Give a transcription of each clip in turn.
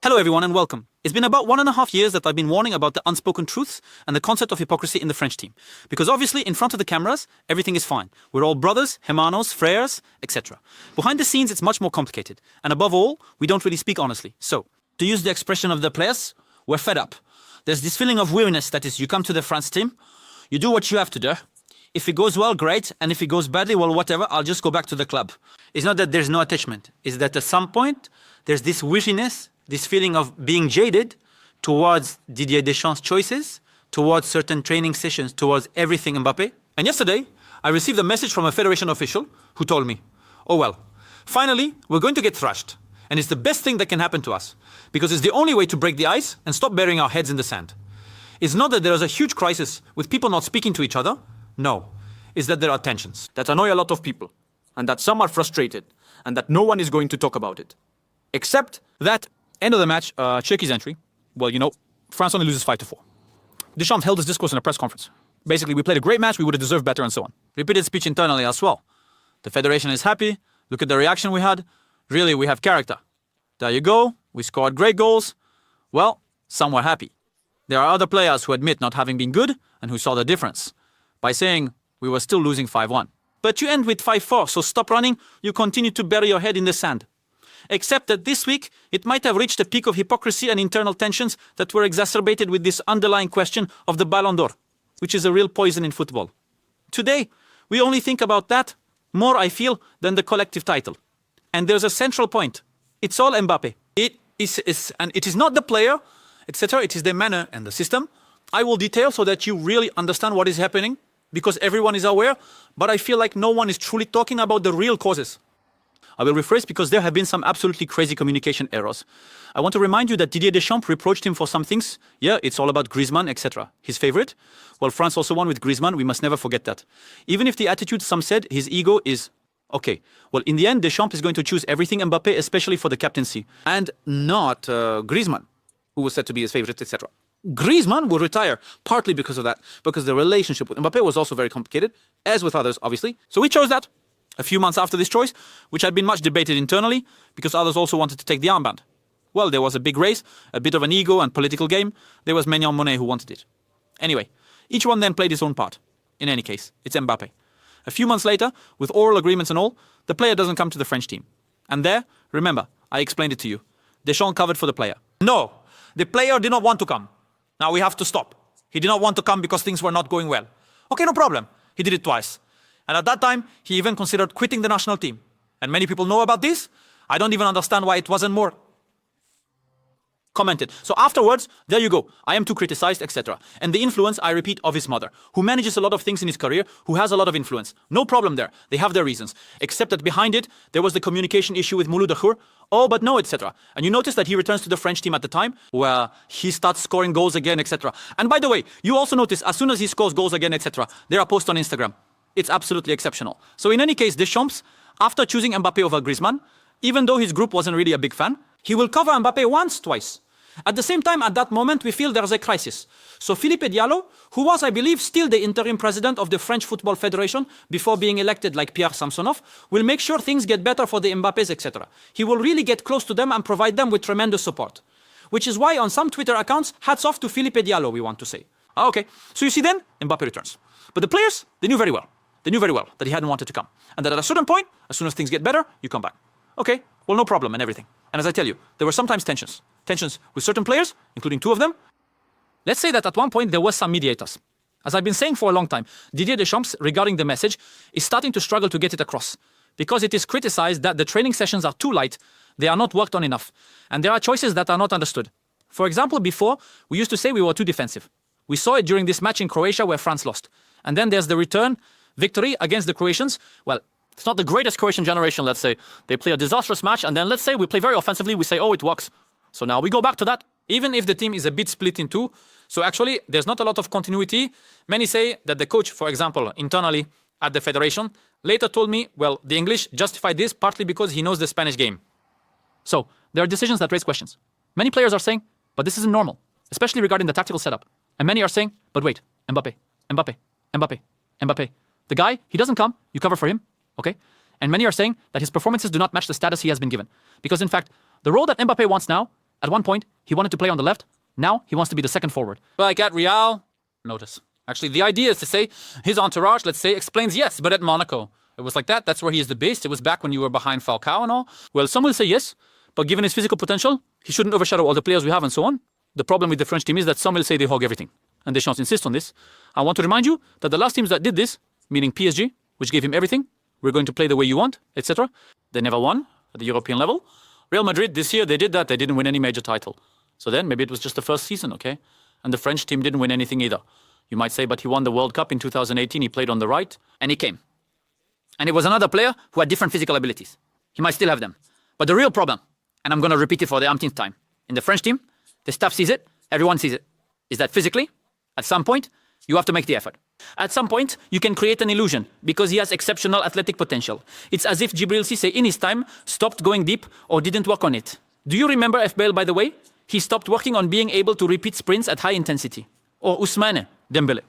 Hello everyone and welcome. It's been about 1.5 years that I've been warning about the unspoken truths and the concept of hypocrisy in the French team. Because obviously in front of the cameras, everything is fine. We're all brothers, hermanos, frères, etc. Behind the scenes, it's much more complicated. And above all, we don't really speak honestly. So, to use the expression of the players, we're fed up. There's this feeling of weariness that is, you come to the France team, you do what you have to do. If it goes well, great. And if it goes badly, well, whatever, I'll just go back to the club. It's not that there's no attachment. It's that at some point, there's this weariness, this feeling of being jaded towards Didier Deschamps' choices, towards certain training sessions, towards everything Mbappé. And yesterday, I received a message from a federation official who told me, oh well, finally, we're going to get thrashed. And it's the best thing that can happen to us, because it's the only way to break the ice and stop burying our heads in the sand. It's not that there is a huge crisis with people not speaking to each other. No, it's that there are tensions that annoy a lot of people, and that some are frustrated, and that no one is going to talk about it. Except that end of the match, check his entry. Well, France only loses 5-4. Deschamps held his discourse in a press conference. Basically, we played a great match, we would have deserved better, and so on. Repeated speech internally as well. The federation is happy. Look at the reaction we had. Really, we have character. There you go. We scored great goals. Well, some were happy. There are other players who admit not having been good and who saw the difference by saying we were still losing 5-1. But you end with 5-4, so stop running. You continue to bury your head in the sand. Except that this week, it might have reached a peak of hypocrisy and internal tensions that were exacerbated with this underlying question of the Ballon d'Or, which is a real poison in football. Today, we only think about that more, I feel, than the collective title. And there's a central point. It's all Mbappé. It is not the player, etc. It is the manner and the system. I will detail so that you really understand what is happening, because everyone is aware, but I feel like no one is truly talking about the real causes. I will rephrase because there have been some absolutely crazy communication errors. I want to remind you that Didier Deschamps reproached him for some things. Yeah, it's all about Griezmann, etc. His favorite? Well, France also won with Griezmann. We must never forget that. Even if the attitude, some said, his ego is okay. Well, in the end, Deschamps is going to choose everything Mbappé, especially for the captaincy, and not Griezmann, who was said to be his favorite, etc. Griezmann will retire, partly because of that, because the relationship with Mbappé was also very complicated, as with others, obviously. So we chose that a few months after this choice, which had been much debated internally, because others also wanted to take the armband. Well, there was a big race, a bit of an ego and political game. There was Maignan Monet who wanted it. Anyway, each one then played his own part. In any case, it's Mbappé. A few months later, with oral agreements and all, the player doesn't come to the French team. And there, remember, I explained it to you. Deschamps covered for the player. No, the player did not want to come. Now we have to stop. He did not want to come because things were not going well. Okay, no problem. He did it twice. And at that time, he even considered quitting the national team. And many people know about this. I don't even understand why it wasn't more commented. So afterwards, there you go. I am too criticized, etc. And the influence, I repeat, of his mother, who manages a lot of things in his career, who has a lot of influence. No problem there. They have their reasons. Except that behind it, there was the communication issue with Mouloud Dahour. Oh, but no, etc. And you notice that he returns to the French team at the time, where he starts scoring goals again, etc. And by the way, you also notice, as soon as he scores goals again, etc., there are posts on Instagram. It's absolutely exceptional. So in any case, Deschamps, after choosing Mbappé over Griezmann, even though his group wasn't really a big fan, he will cover Mbappé once, twice. At the same time, at that moment, we feel there's a crisis. So Philippe Diallo, who was, I believe, still the interim president of the French Football Federation before being elected like Pierre Samsonov, will make sure things get better for the Mbappés, etc. He will really get close to them and provide them with tremendous support. Which is why on some Twitter accounts, hats off to Philippe Diallo, we want to say. Okay, so you see then, Mbappé returns. But the players, they knew very well. They knew very well that he hadn't wanted to come. And that at a certain point, as soon as things get better, you come back. Okay, well, no problem and everything. And as I tell you, there were sometimes tensions. Tensions with certain players, including 2 of them. Let's say that at one point there was some mediators. As I've been saying for a long time, Didier Deschamps, regarding the message, is starting to struggle to get it across. Because it is criticized that the training sessions are too light, they are not worked on enough, and there are choices that are not understood. For example, before, we used to say we were too defensive. We saw it during this match in Croatia where France lost. And then there's the return victory against the Croatians. Well, it's not the greatest Croatian generation, let's say. They play a disastrous match, and then let's say we play very offensively, we say, oh, it works. So now we go back to that, even if the team is a bit split in 2. So actually, there's not a lot of continuity. Many say that the coach, for example, internally at the federation, later told me, well, the English justified this partly because he knows the Spanish game. So there are decisions that raise questions. Many players are saying, but this isn't normal, especially regarding the tactical setup. And many are saying, but wait, Mbappé, Mbappé, Mbappé, Mbappé. The guy, he doesn't come, you cover for him, okay? And many are saying that his performances do not match the status he has been given. Because in fact, the role that Mbappé wants now At one point, he wanted to play on the left. Now, he wants to be the second forward. Like at Real, notice. Actually, the idea is to say his entourage, let's say, explains yes, but at Monaco, it was like that. That's where he is the best. It was back when you were behind Falcao and all. Well, some will say yes, but given his physical potential, he shouldn't overshadow all the players we have and so on. The problem with the French team is that some will say they hog everything. And Deschamps insists on this. I want to remind you that the last teams that did this, meaning PSG, which gave him everything, we're going to play the way you want, etc., they never won at the European level. Real Madrid, this year, they did that. They didn't win any major title. So then, maybe it was just the first season, okay? And the French team didn't win anything either. You might say, but he won the World Cup in 2018. He played on the right, and he came. And it was another player who had different physical abilities. He might still have them. But the real problem, and I'm going to repeat it for the umpteenth time, in the French team, the staff sees it, everyone sees it, is that physically, at some point, you have to make the effort. At some point, you can create an illusion because he has exceptional athletic potential. It's as if Djibril Cissé, in his time, stopped going deep or didn't work on it. Do you remember FBL, by the way? He stopped working on being able to repeat sprints at high intensity. Or Ousmane Dembélé.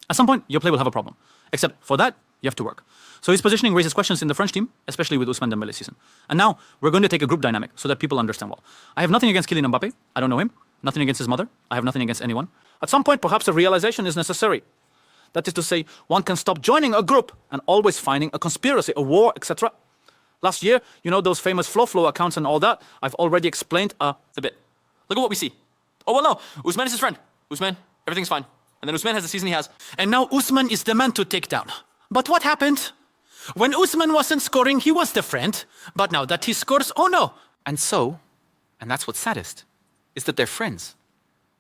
At some point, your play will have a problem. Except for that, you have to work. So his positioning raises questions in the French team, especially with Ousmane Dembélé's season. And now, we're going to take a group dynamic so that people understand well. I have nothing against Kylian Mbappé. I don't know him. Nothing against his mother. I have nothing against anyone. At some point, perhaps a realization is necessary. That is to say, one can stop joining a group and always finding a conspiracy, a war, etc. Last year, you know, those famous flow accounts and all that, I've already explained a bit. Look at what we see. Oh, well, no. Ousmane is his friend. Ousmane, everything's fine. And then Ousmane has the season he has. And now Ousmane is the man to take down. But what happened? When Ousmane wasn't scoring, he was the friend. But now that he scores, oh no. And so, and that's what's saddest, is that they're friends.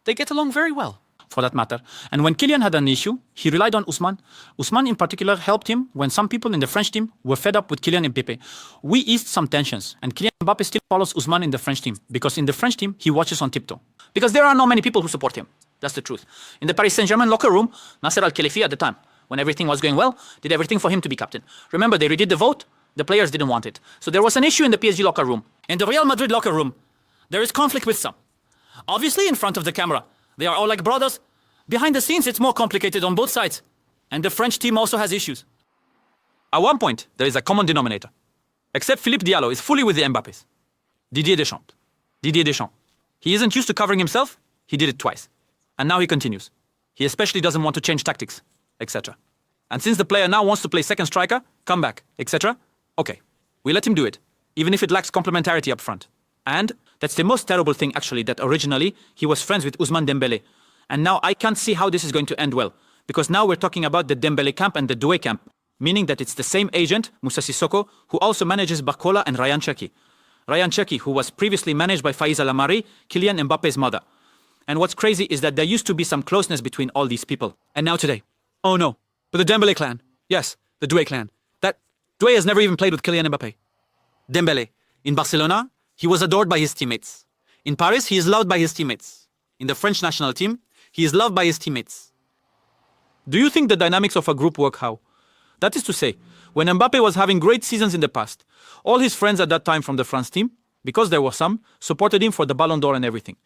They get along very well, for that matter. And when Kylian had an issue, he relied on Ousmane. Ousmane in particular helped him when some people in the French team were fed up with Kylian Mbappé. We eased some tensions, and Kylian Mbappé still follows Ousmane in the French team, because in the French team, he watches on tiptoe. Because there are not many people who support him. That's the truth. In the Paris Saint-Germain locker room, Nasser Al-Khelaifi at the time, when everything was going well, did everything for him to be captain. Remember, they redid the vote. The players didn't want it. So there was an issue in the PSG locker room. In the Real Madrid locker room, there is conflict with some. Obviously, in front of the camera, they are all like brothers. Behind the scenes, it's more complicated on both sides. And the French team also has issues. At one point, there is a common denominator. Except Philippe Diallo is fully with the Mbappés. Didier Deschamps. Didier Deschamps. He isn't used to covering himself. He did it twice. And now he continues. He especially doesn't want to change tactics, etc. And since the player now wants to play second striker, come back, etc., okay, we let him do it, even if it lacks complementarity up front. And that's the most terrible thing, actually, that originally he was friends with Ousmane Dembélé. And now I can't see how this is going to end well, because now we're talking about the Dembélé camp and the Doué camp, meaning that it's the same agent, Moussa Sissoko, who also manages Barcola and Ryan Cherki. Ryan Cherki, who was previously managed by Faiza Lamari, Kylian Mbappe's mother. And what's crazy is that there used to be some closeness between all these people. And now today, oh no, but the Dembélé clan, yes, the Doué clan, that Doué has never even played with Kylian Mbappé. Dembélé, in Barcelona, he was adored by his teammates. In Paris, he is loved by his teammates. In the French national team, he is loved by his teammates. Do you think the dynamics of a group work how? That is to say, when Mbappé was having great seasons in the past, all his friends at that time from the France team, because there were some, supported him for the Ballon d'Or and everything.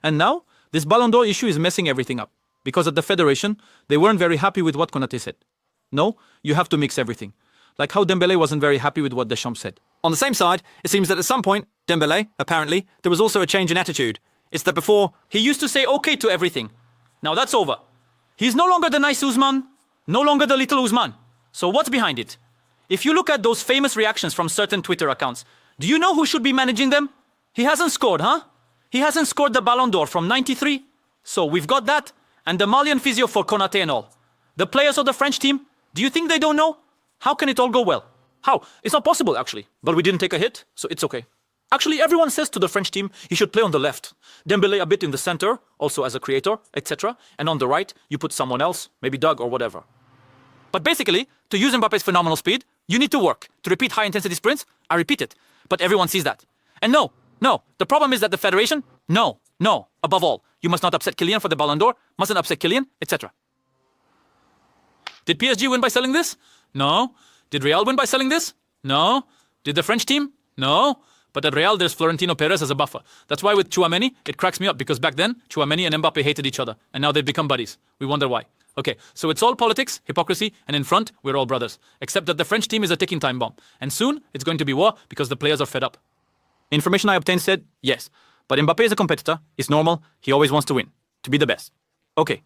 And now, this Ballon d'Or issue is messing everything up, because at the federation, they weren't very happy with what Konaté said. No, you have to mix everything. Like how Dembélé wasn't very happy with what Deschamps said. On the same side, it seems that at some point, Dembélé, apparently, there was also a change in attitude. It's that before, He used to say okay to everything. Now that's over. He's no longer the nice Ousmane, no longer the little Ousmane. So what's behind it? If you look at those famous reactions from certain Twitter accounts, do you know who should be managing them? He hasn't scored, huh? He hasn't scored the Ballon d'Or from 93. So we've got that, and the Malian physio for Konaté and all. The players of the French team, do you think they don't know? How can it all go well? How? It's not possible, actually. But we didn't take a hit, so it's okay. Actually, everyone says to the French team, he should play on the left. Dembélé a bit in the center, also as a creator, etc. And on the right, you put someone else, maybe Doug or whatever. But basically, to use Mbappe's phenomenal speed, you need to work. To repeat high-intensity sprints, I repeat it. But everyone sees that. And no, the problem is that the federation, no, above all, you must not upset Kylian for the Ballon d'Or, mustn't upset Kylian, etc. Did PSG win by selling this? No. Did Real win by selling this? No. Did the French team? No. But at Real, there's Florentino Perez as a buffer. That's why with Tchouaméni, it cracks me up, because back then, Tchouaméni and Mbappé hated each other, and now they've become buddies. We wonder why. Okay, so it's all politics, hypocrisy, and in front, we're all brothers. Except that the French team is a ticking time bomb. And soon, it's going to be war, because the players are fed up. Information I obtained said, yes, But Mbappé is a competitor. It's normal. He always wants to win, to be the best. Okay.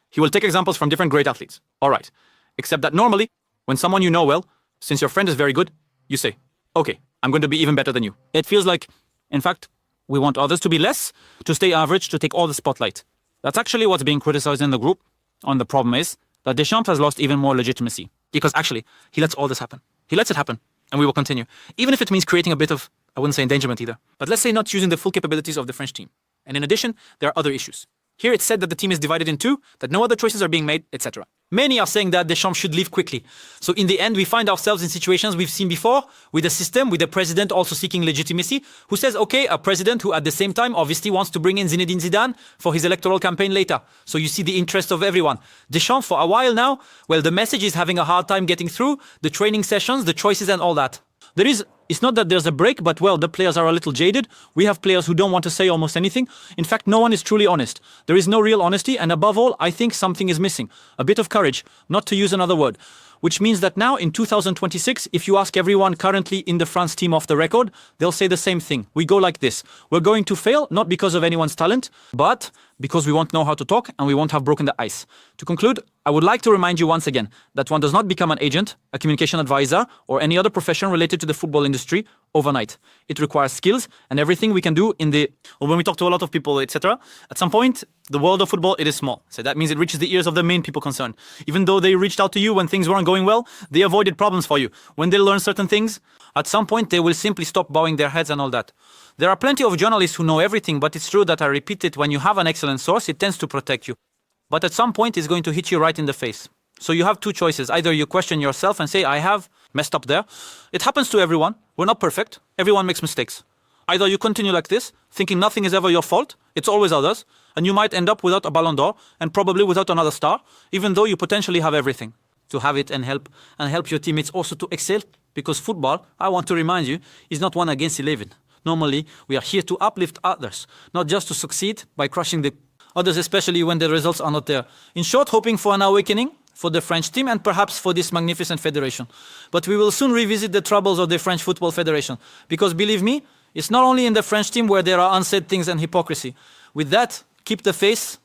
He will take examples from different great athletes. All right. Except that normally, when someone you know well, since your friend is very good, you say, okay, I'm going to be even better than you. It feels like, in fact, we want others to be less, to stay average, to take all the spotlight. That's actually what's being criticized in the group. And the problem is that Deschamps has lost even more legitimacy. Because actually, he lets all this happen. He lets it happen. And we will continue. Even if it means creating a bit of, I wouldn't say endangerment either, but let's say not using the full capabilities of the French team. And in addition, there are other issues. Here it's said that the team is divided in two, that no other choices are being made, etc. Many are saying that Deschamps should leave quickly. So in the end, we find ourselves in situations we've seen before, with a system, with the president also seeking legitimacy, who says, okay, a president who at the same time obviously wants to bring in Zinedine Zidane for his electoral campaign later. So you see the interest of everyone. Deschamps, for a while now, well, the message is having a hard time getting through, the training sessions, the choices and all that. It's not that there's a break, but well, the players are a little jaded. We have players who don't want to say almost anything. In fact, no one is truly honest. There is no real honesty, and above all, I think something is missing. A bit of courage, not to use another word. Which means that now, in 2026, if you ask everyone currently in the France team off the record, they'll say the same thing. We go like this. We're going to fail, not because of anyone's talent, but because we won't know how to talk and we won't have broken the ice. To conclude, I would like to remind you once again that one does not become an agent, a communication advisor, or any other profession related to the football industry overnight. It requires skills and everything we can do when we talk to a lot of people, etc. At some point, the world of football, it is small. So that means it reaches the ears of the main people concerned. Even though they reached out to you when things weren't going well, they avoided problems for you. When they learn certain things, at some point they will simply stop bowing their heads and all that. There are plenty of journalists who know everything, but it's true that I repeat it, when you have an excellent source, it tends to protect you. But at some point, it's going to hit you right in the face. So you have two choices. Either you question yourself and say, I have messed up there. It happens to everyone. We're not perfect. Everyone makes mistakes. Either you continue like this, thinking nothing is ever your fault, it's always others, and you might end up without a Ballon d'Or and probably without another star, even though you potentially have everything to have it and help your teammates also to excel. Because football, I want to remind you, is not 1 against 11. Normally, we are here to uplift others, not just to succeed by crushing the others, especially when the results are not there. In short, hoping for an awakening for the French team and perhaps for this magnificent federation. But we will soon revisit the troubles of the French Football Federation. Because believe me, it's not only in the French team where there are unsaid things and hypocrisy. With that, keep the faith